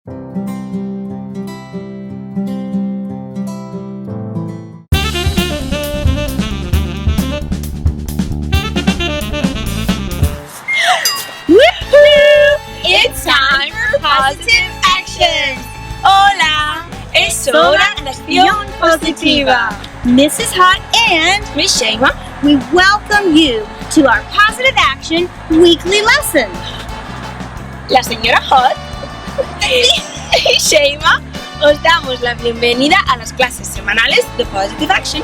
It's time for positive actions. Hola, es hora de acción positiva. Mrs. Hot and Miss Shema, we welcome you to our Positive Action weekly lesson. la señora Hot y Shema, os damos la bienvenida a las clases semanales de Positive Action.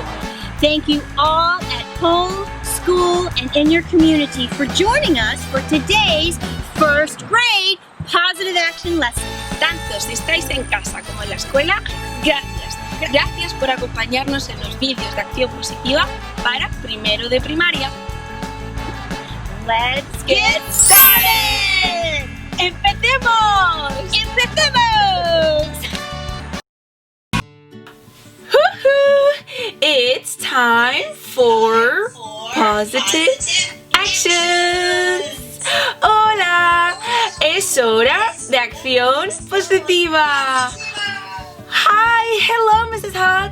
Thank you all at home, school, and in your community for joining us for today's first grade Positive Action lesson. Tanto si estáis en casa como en la escuela, gracias. Gracias por acompañarnos en los vídeos de acción positiva para primero de primaria. Let's get started! ¡Empecemos! ¡Empecemos! It's time for positive actions. Hola, es hora de acción positiva. Hi, hello, Mrs. Hot.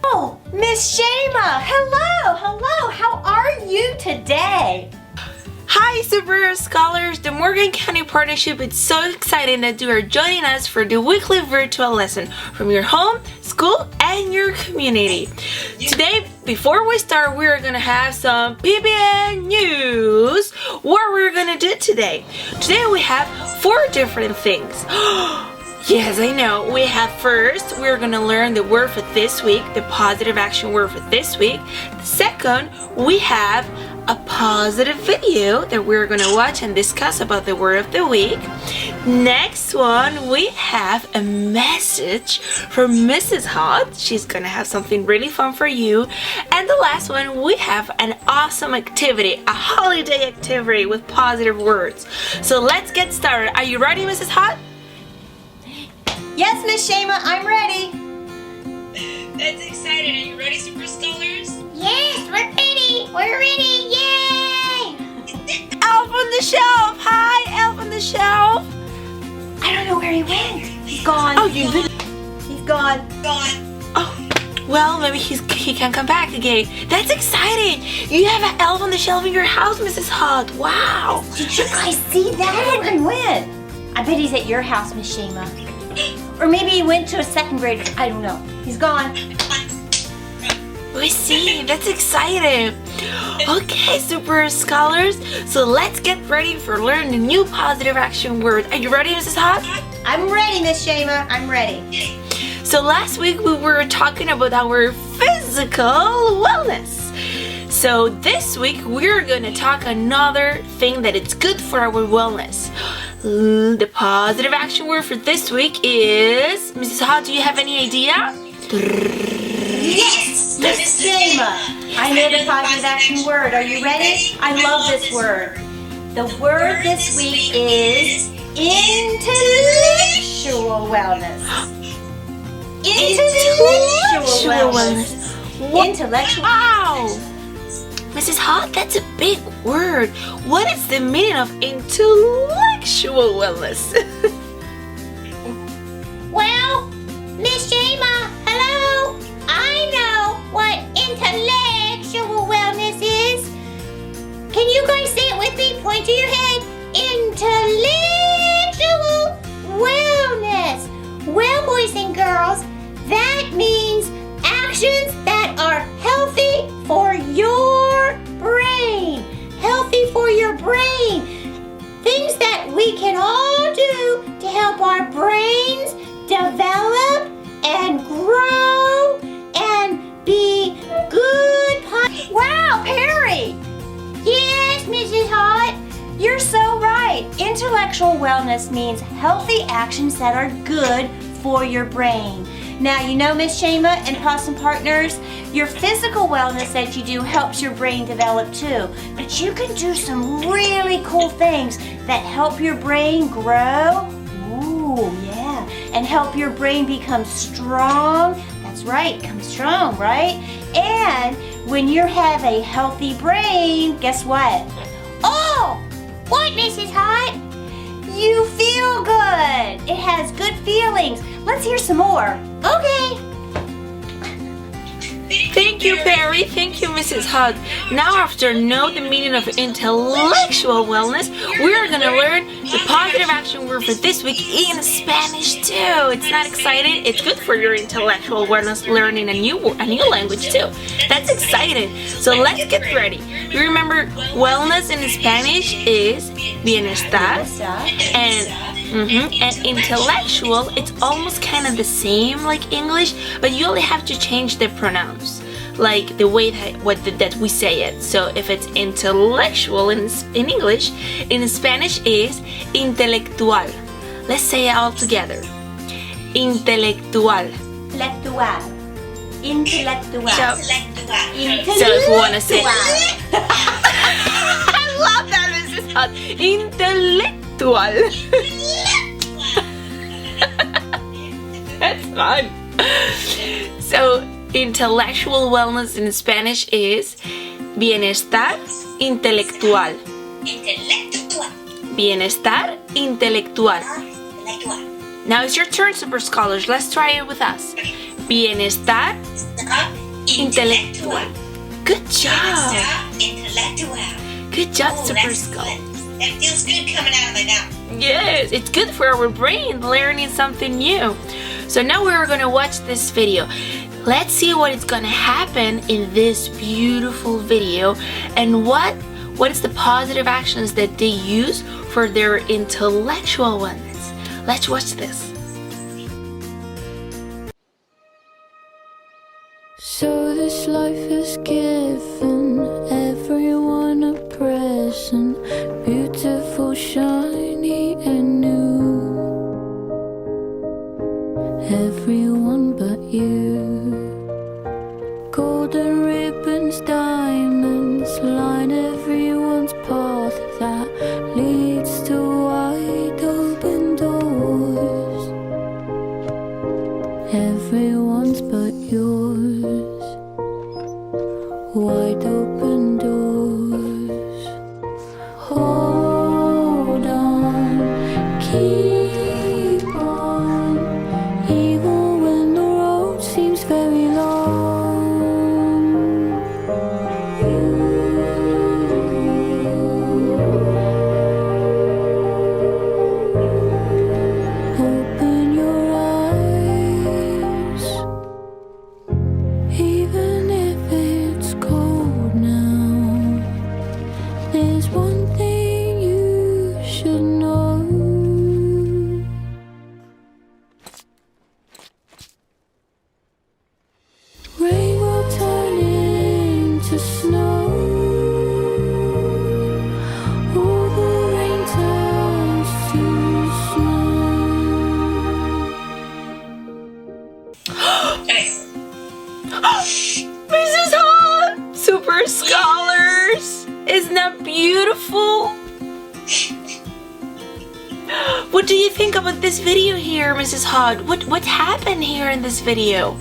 Oh, Miss Shema, hello, how are you today? Hi, Super Scholars. The Morgan County Partnership is so exciting that you are joining us for the weekly virtual lesson from your home, school, and your community. Today, before we start, we're gonna have some PBN news. What we're gonna do today? Today we have 4 different things. Yes, I know. We have first, we're gonna learn the word for this week, the positive action word for this week. Second, we have a positive video that we're gonna watch and discuss about the word of the week. Next one, we have a message from Mrs. Hot. She's gonna have something really fun for you. And the last one, we have an awesome activity, a holiday activity with positive words. So let's get started. Are you ready, Mrs. Hot? Yes, Miss Shema, I'm ready. That's exciting. Are you ready, Super Scholars? Yes, we're ready, yay! Elf on the shelf! Hi, Elf on the shelf! I don't know where he went. He's gone. Oh, he's gone. Oh, well, maybe he can come back again. That's exciting! You have an elf on the shelf in your house, Mrs. Hot. Wow! Did you guys see that? And when? I bet he's at your house, Miss Shema. Or maybe he went to a second grader. I don't know. He's gone. We see. That's exciting. Okay, Super Scholars. So let's get ready for learning the new positive action word. Are you ready, Mrs. Hot? I'm ready, Miss Shema. I'm ready. So last week we were talking about our physical wellness. So this week we're gonna talk another thing that it's good for our wellness. The positive action word for this week is, Mrs. Hot, do you have any idea? Yes, Miss Shema. I know the positive action word. Are you ready? I love this word. The word this week is intellectual wellness. Intellectual wellness. Intellectual. Wow! Mrs. Hot, that's a big word. What is the meaning of intellectual wellness? Well, Miss Shema, hello. I know what intellectual wellness is. Can you guys say it with me? Point to your head. Intellectual wellness. Well, boys and girls, that means actions that are healthy for your brain. Healthy for your brain. Things that we can all do to help our brains develop and grow and be good. Wow, Perry! Yes, Mrs. Hot. You're so right. Intellectual wellness means healthy actions that are good for your brain. Now, you know, Miss Shema and Possum Partners, your physical wellness that you do helps your brain develop too. But you can do some really cool things that help your brain grow. Ooh, yeah. And help your brain become strong. That's right, become strong, right? And when you have a healthy brain, guess what? Oh, what, Mrs. Hot? you feel good. It has good feelings. Let's hear some more. Okay. Thank you, Perry. Thank you, Mrs. Hogg. Now, after know the meaning of intellectual wellness, we are going to learn the positive action word for this week in Spanish too. It's not exciting? It's good for your intellectual wellness, learning a new language too. That's exciting. So let's get ready. You remember wellness in Spanish is bienestar, and intellectual, it's almost kind of the same like English, but you only have to change the pronouns, like the way that we say it. So if it's intellectual in English, in Spanish is intelectual. Let's say it all together. Intelectual. Intellectual. So if we want to say I love that, Mrs. Hot. Intellectual. That's fun. So intellectual wellness in Spanish is bienestar intelectual. Bienestar intelectual. Now it's your turn, Super Scholars. Let's try it with us. Bienestar intelectual. Good job. Good job, Super Scholars. That feels good coming out of my mouth. Yes, it's good for our brain, learning something new. So now we're going to watch this video. Let's see what is going to happen in this beautiful video and what is the positive actions that they use for their intellectual wellness. Let's watch this. So this life has given everyone a present, beautiful, shiny and new. Everyone but you. Golden ribbons, diamonds line everyone's path that leads to wide open doors. Everyone's but yours. Wide open doors. Hold on, keep on, even when the road seems very long. Open your eyes, even if it's cold now. There's one thing you should know. Rain will turn into snow. All the rain turns to snow. Mrs. Hall, Super Scholars, isn't that beautiful? What do you think about this video here, Mrs. Hod? What happened here in this video?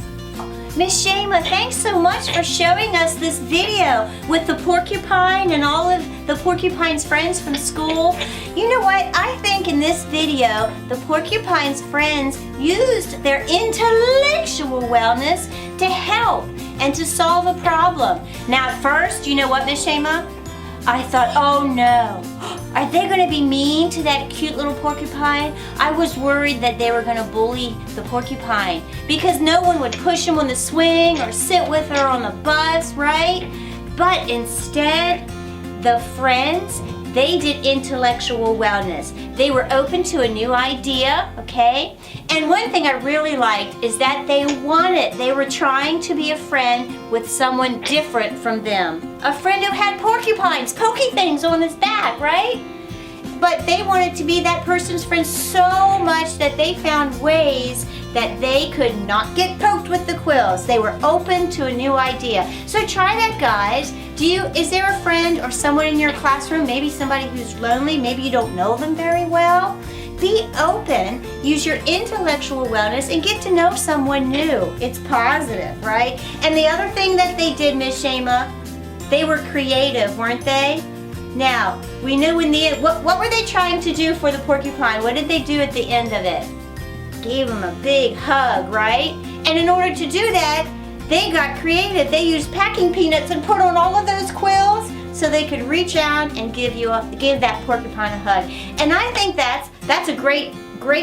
Miss Shayma, thanks so much for showing us this video with the porcupine and all of the porcupine's friends from school. You know what? I think in this video, the porcupine's friends used their intellectual wellness to help and to solve a problem. Now at first, you know what, Miss Shayma? I thought, oh no, are they going to be mean to that cute little porcupine? I was worried that they were going to bully the porcupine because no one would push him on the swing or sit with her on the bus, right? But instead, the friends, they did intellectual wellness. They were open to a new idea, okay? And one thing I really liked is that they were trying to be a friend with someone different from them. A friend who had porcupines, pokey things on his back, right? But they wanted to be that person's friend so much that they found ways that they could not get poked with the quills. They were open to a new idea. So try that, guys. Is there a friend or someone in your classroom, maybe somebody who's lonely, maybe you don't know them very well? Be open, use your intellectual wellness, and get to know someone new. It's positive, right? And the other thing that they did, Miss Shayma, they were creative, weren't they? Now, we knew in the end, what were they trying to do for the porcupine? What did they do at the end of it? Gave him a big hug, right? And in order to do that, they got creative. They used packing peanuts and put on all of those quills so they could reach out and give that porcupine a hug. And I think that's a great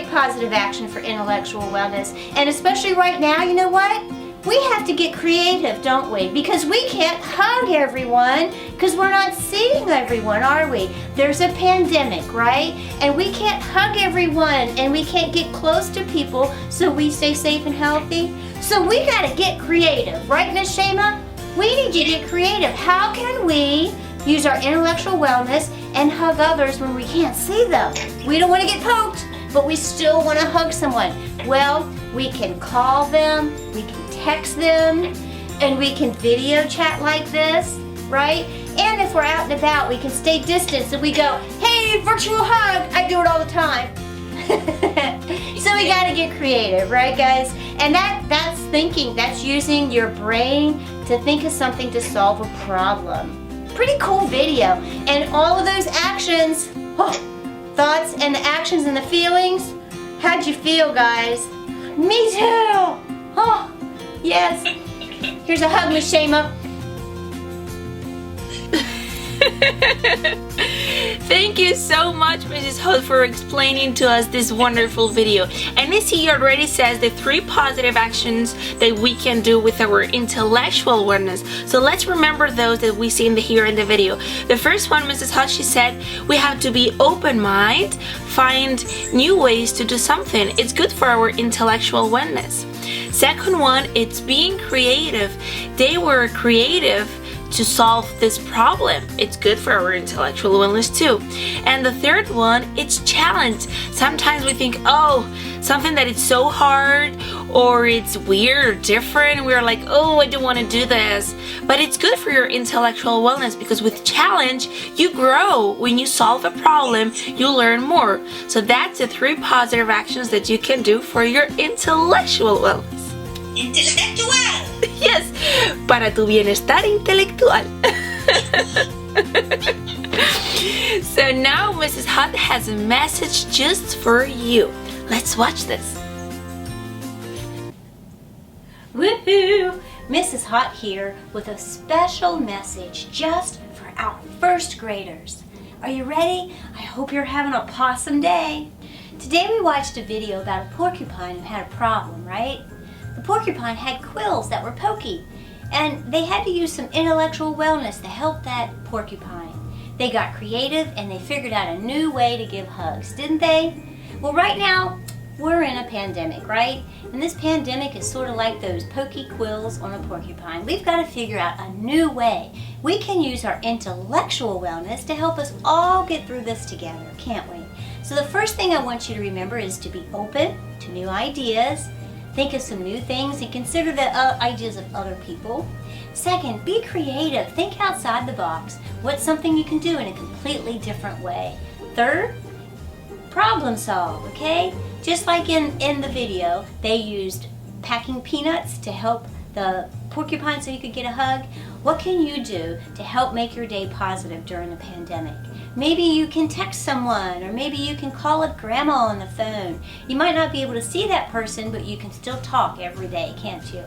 positive action for intellectual wellness. And especially right now, you know what? We have to get creative, don't we? Because we can't hug everyone because we're not seeing everyone, are we? There's a pandemic, right? And we can't hug everyone and we can't get close to people so we stay safe and healthy. So we gotta get creative, right, Miss Shema? We need to get creative. How can we use our intellectual wellness and hug others when we can't see them? We don't want to get poked, but we still want to hug someone. Well, we can call them, we can text them, and we can video chat like this, right? And if we're out and about, we can stay distant and we go, hey, virtual hug. I do it all the time. So we gotta get creative, right, guys? And that's thinking, that's using your brain to think of something to solve a problem. Pretty cool video. And all of those actions, thoughts and the actions and the feelings, how'd you feel, guys? Me too. Oh, yes. Here's a hug, Miss Shema. Thank you so much, Mrs. Holt, for explaining to us this wonderful video. And Miss E already says the 3 positive actions that we can do with our intellectual wellness. So let's remember those that we see here in the video. The first one, Mrs. Holt, she said we have to be open-minded, find new ways to do something. It's good for our intellectual wellness. Second one, it's being creative. They were creative to solve this problem. It's good for our intellectual wellness too. And the third one, it's challenge. Sometimes we think, oh, something that is so hard or it's weird or different. We're like, oh, I don't want to do this. But it's good for your intellectual wellness because with challenge, you grow. When you solve a problem, you learn more. So that's the 3 positive actions that you can do for your intellectual wellness. Intelectual. Yes, para tu bienestar intelectual. So now Mrs. Hunt has a message just for you. Let's watch this. Woohoo! Mrs. Hot here with a special message just for our first graders. Are you ready? I hope you're having a awesome day. Today we watched a video about a porcupine who had a problem, right? The porcupine had quills that were pokey, and they had to use some intellectual wellness to help that porcupine. They got creative and they figured out a new way to give hugs, didn't they? Well, right now, we're in a pandemic, right? And this pandemic is sort of like those pokey quills on a porcupine. We've got to figure out a new way. We can use our intellectual wellness to help us all get through this together, can't we? So the first thing I want you to remember is to be open to new ideas. Think of some new things and consider the ideas of other people. Second, be creative. Think outside the box. What's something you can do in a completely different way? Third, problem solve, okay? Just like in the video, they used packing peanuts to help the porcupine so you could get a hug. What can you do to help make your day positive during the pandemic? Maybe you can text someone, or maybe you can call up grandma on the phone. You might not be able to see that person, but you can still talk every day, can't you?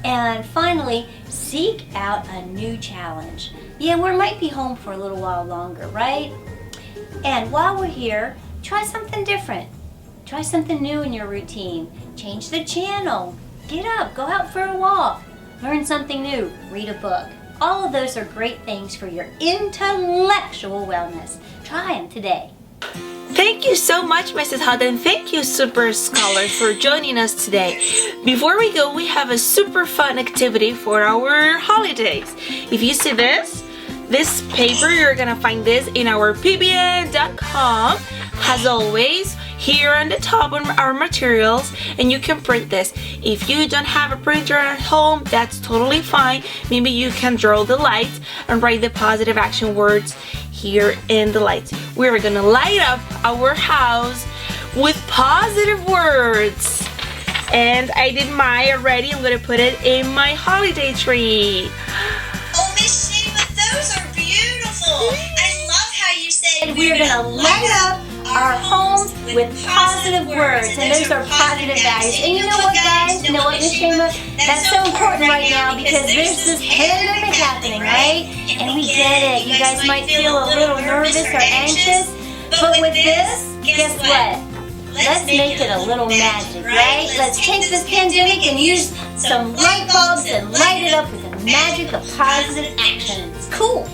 And finally, seek out a new challenge. Yeah, we might be home for a little while longer, right? And while we're here, try something different. Try something new in your routine. Change the channel. Get up, go out for a walk. Learn something new, read a book. All of those are great things for your intellectual wellness. Try them today. Thank you so much, Mrs. Hudden. Thank you, Super Scholar, for joining us today. Before we go, we have a super fun activity for our holidays. If you see this paper, you're gonna find this in our pbn.com. As always, here on the top of our materials, and you can print this. If you don't have a printer at home, that's totally fine. Maybe you can draw the lights and write the positive action words here in the lights. We're gonna light up our house with positive words. And I did mine already. I'm gonna put it in my holiday tree. Oh, Miss Shema, those are beautiful. I love said we're going to light up our homes with positive words, and those are positive values. And you know what, guys? You know what, Miss Shema? That's so important right now because there's this pandemic happening, right? And we get it. You guys might feel a little nervous or anxious, but with this, guess what? Let's make it a little magic, right? Let's take this pandemic and use some light bulbs and light it up with the magic of positive actions. Cool.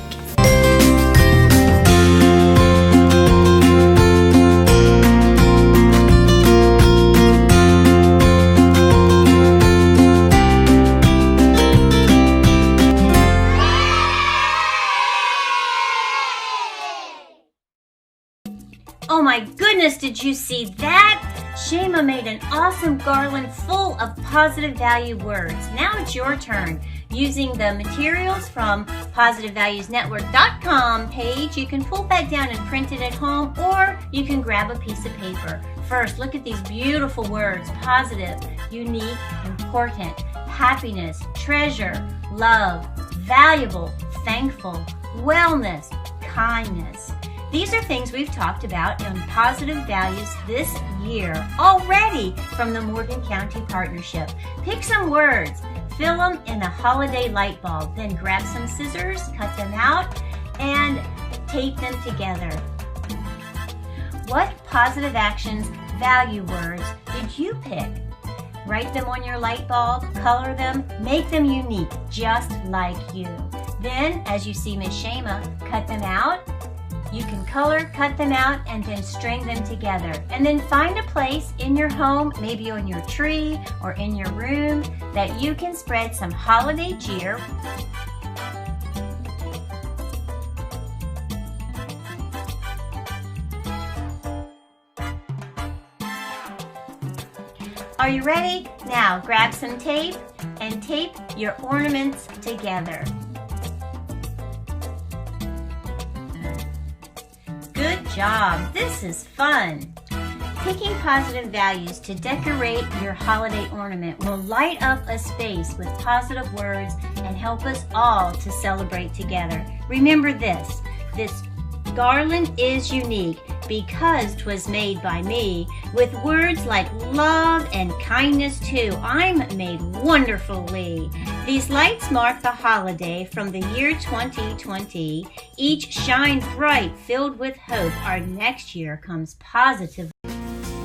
Oh my goodness, did you see that? Shema made an awesome garland full of positive value words. Now it's your turn. Using the materials from positivevaluesnetwork.com page, you can pull that down and print it at home, or you can grab a piece of paper. First, look at these beautiful words: positive, unique, important, happiness, treasure, love, valuable, thankful, wellness, kindness. These are things we've talked about in Positive Values this year already from the Morgan County Partnership. Pick some words, fill them in a holiday light bulb, then grab some scissors, cut them out, and tape them together. What positive actions, value words did you pick? Write them on your light bulb, color them, make them unique, just like you. Then, as you see Miss Shema, cut them out. You can color, cut them out, and then string them together. And then find a place in your home, maybe on your tree or in your room, that you can spread some holiday cheer. Are you ready? Now grab some tape and tape your ornaments together. Good job. This is fun. Picking positive values to decorate your holiday ornament will light up a space with positive words and help us all to celebrate together. Remember this garland is unique because 'twas made by me, with words like love and kindness too. I'm made wonderfully. These lights mark the holiday from the year 2020. Each shine bright, filled with hope. Our next year comes positive.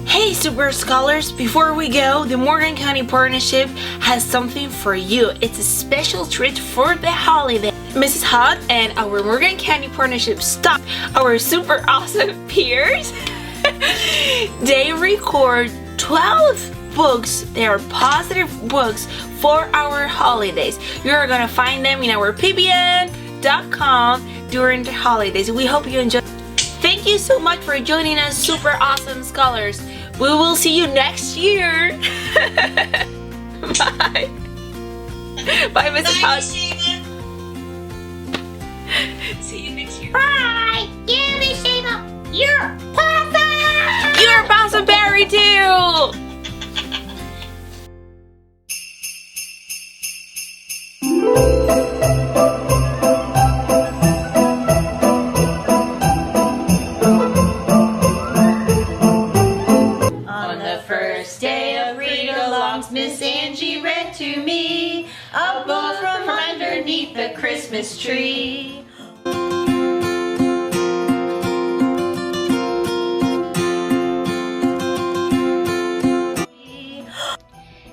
Hey Super Scholars, before we go, the Morgan County Partnership has something for you. It's a special treat for the holiday. Mrs. Hott and our Morgan County Partnership staff, our super awesome peers, they record 12 books. They are positive books for our holidays. You're gonna find them in our PBN.com during the holidays. We hope you enjoy. Thank you so much for joining us, super awesome scholars. We will see you next year. Bye. Bye, Mrs. Hott. See you next year. Bye! Yeah, Miss Shema, you're awesome! You're Bounce Berry too! On the first day of read-alongs, Miss Angie read to me a book from underneath the Christmas tree.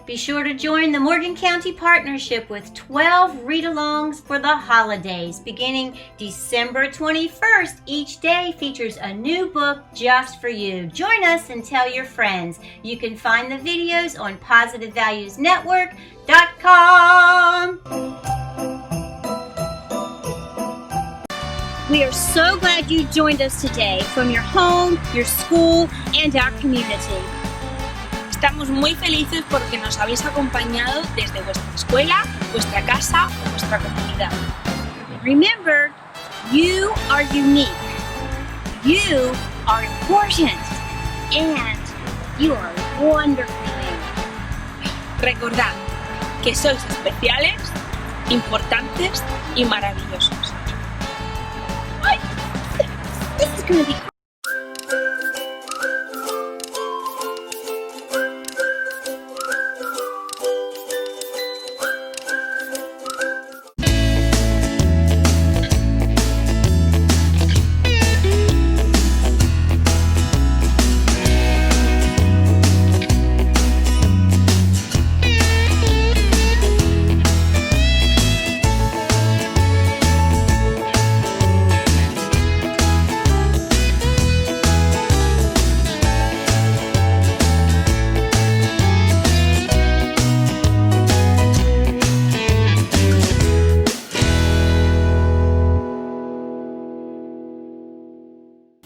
Be sure to join the Morgan County Partnership with 12 read-alongs for the holidays. Beginning December 21st, each day features a new book just for you. Join us and tell your friends. You can find the videos on positivevaluesnetwork.com. We are so glad you joined us today from your home, your school, and our community. Estamos muy felices porque nos habéis acompañado desde vuestra escuela, vuestra casa o vuestra comunidad. Remember, you are unique, you are important, and you are wonderfully made. Recordad que sois especiales, importantes y maravillosos. This is going to be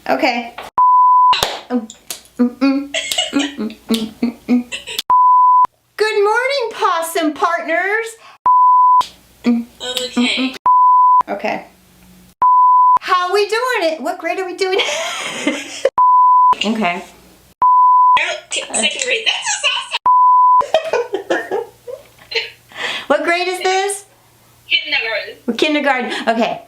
Okay. Good morning, possum partners. Okay. Okay. How are we doing it? What grade are we doing? Okay. Second grade. That's awesome. What grade is this? Kindergarten. Kindergarten. Okay.